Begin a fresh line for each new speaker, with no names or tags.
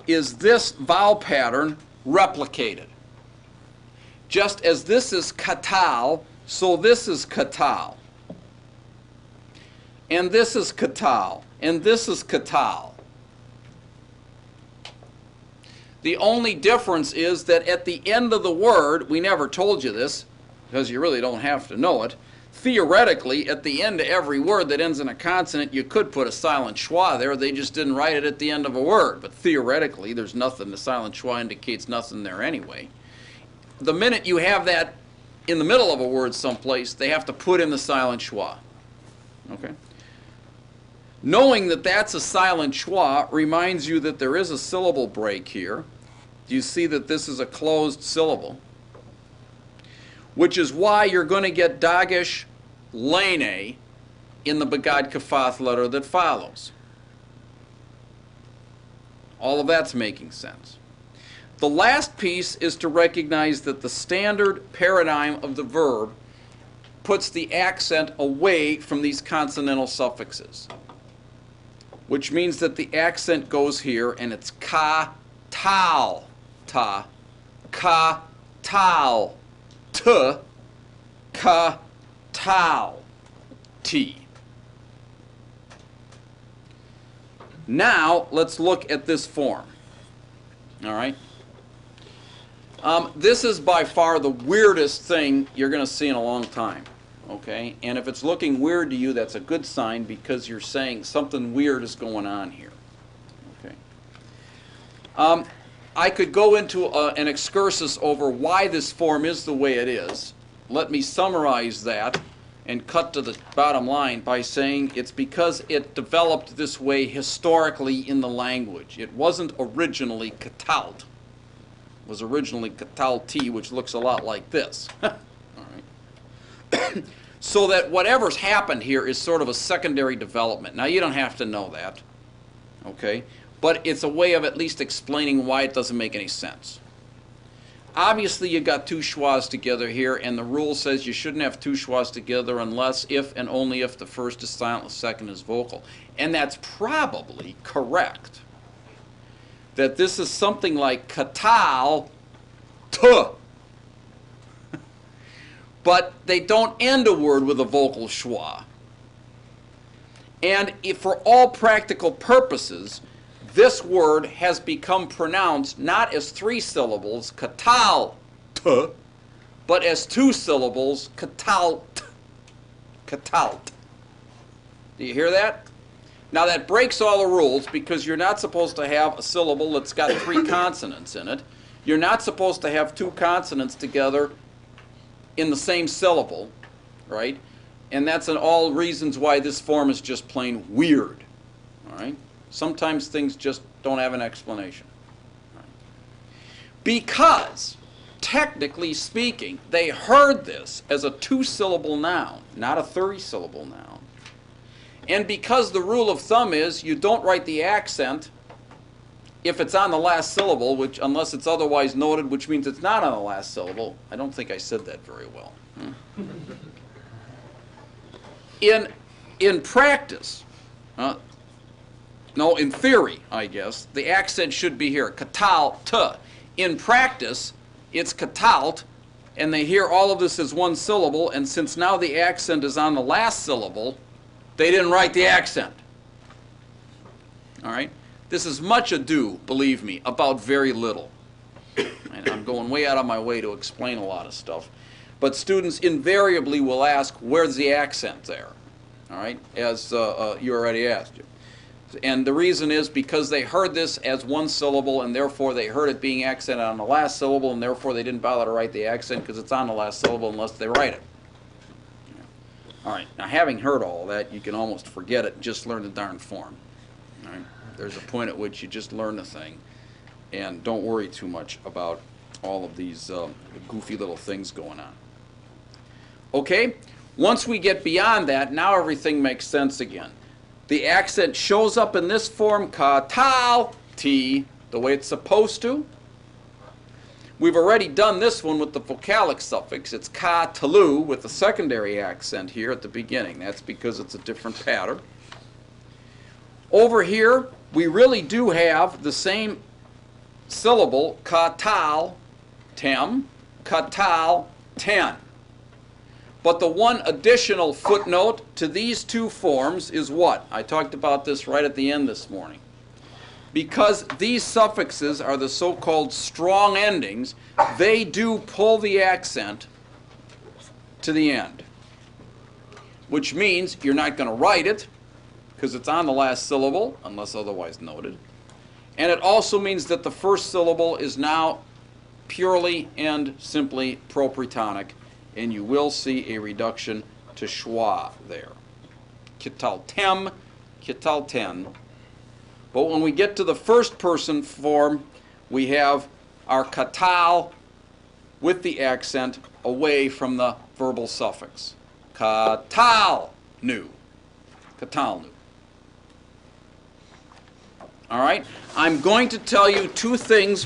is this vowel pattern replicated. Just as this is katal, so this is katal. And this is katal. And this is katal. The only difference is that at the end of the word, we never told you this, because you really don't have to know it, theoretically, at the end of every word that ends in a consonant, you could put a silent schwa there. They just didn't write it at the end of a word. But theoretically, there's nothing. The silent schwa indicates nothing there anyway. The minute you have that in the middle of a word someplace, they have to put in the silent schwa. Okay? Knowing that that's a silent schwa reminds you that there is a syllable break here. Do you see that this is a closed syllable? Which is why you're going to get dagesh lene in the Begad Kafath letter that follows. All of that's making sense. The last piece is to recognize that the standard paradigm of the verb puts the accent away from these consonantal suffixes, which means that the accent goes here and it's ka, tal, ta, ka, tal, t, ka, tal, t. Now, let's look at this form. All right? This is by far the weirdest thing you're going to see in a long time. Okay? And if it's looking weird to you, that's a good sign because you're saying something weird is going on here. Okay? I could go into an excursus over why this form is the way it is. Let me summarize that and cut to the bottom line by saying it's because it developed this way historically in the language. It wasn't originally katalt. It was originally katalti, which looks a lot like this. All right. So that whatever's happened here is sort of a secondary development. Now, you don't have to know that, okay? But it's a way of at least explaining why it doesn't make any sense. Obviously, you got two schwas together here, and the rule says you shouldn't have two schwas together unless, if, and only if the first is silent, the second is vocal. And that's probably correct. That this is something like katal, t. But they don't end a word with a vocal schwa. And if for all practical purposes, this word has become pronounced not as three syllables, katal, t, but as two syllables, katalt, katalt. Do you hear that? Now that breaks all the rules because you're not supposed to have a syllable that's got three consonants in it. You're not supposed to have two consonants together in the same syllable, right? And that's all reasons why this form is just plain weird, all right? Sometimes things just don't have an explanation. Right? Because, technically speaking, they heard this as a two-syllable noun, not a three-syllable noun. And because the rule of thumb is you don't write the accent if it's on the last syllable, which unless it's otherwise noted, which means it's not on the last syllable. I don't think I said that very well. In practice, no, in theory, I guess, the accent should be here, katal, t. In practice, it's katalt, and they hear all of this as one syllable, and since now the accent is on the last syllable, they didn't write the accent. All right? This is much ado, believe me, about very little. And I'm going way out of my way to explain a lot of stuff. But students invariably will ask, where's the accent there? All right? As you already asked. And the reason is because they heard this as one syllable, and therefore they heard it being accented on the last syllable, and therefore they didn't bother to write the accent because it's on the last syllable unless they write it. All right, now having heard all that, you can almost forget it and just learn the darn form. All right? There's a point at which you just learn the thing, and don't worry too much about all of these goofy little things going on. Okay, once we get beyond that, now everything makes sense again. The accent shows up in this form, ka, tal, t, the way it's supposed to. We've already done this one with the vocalic suffix. It's ka, talu, with the secondary accent here at the beginning. That's because it's a different pattern. Over here, we really do have the same syllable, katal, tem, katal, ten. But the one additional footnote to these two forms is what? I talked about this right at the end this morning. Because these suffixes are the so-called strong endings, they do pull the accent to the end. Which means you're not going to write it, because it's on the last syllable, unless otherwise noted. And it also means that the first syllable is now purely and simply propretonic, and you will see a reduction to schwa there. Kital tem, kital ten. But when we get to the first person form, we have our katal with the accent away from the verbal suffix. Katal nu. Katal nu. All right? I'm going to tell you two things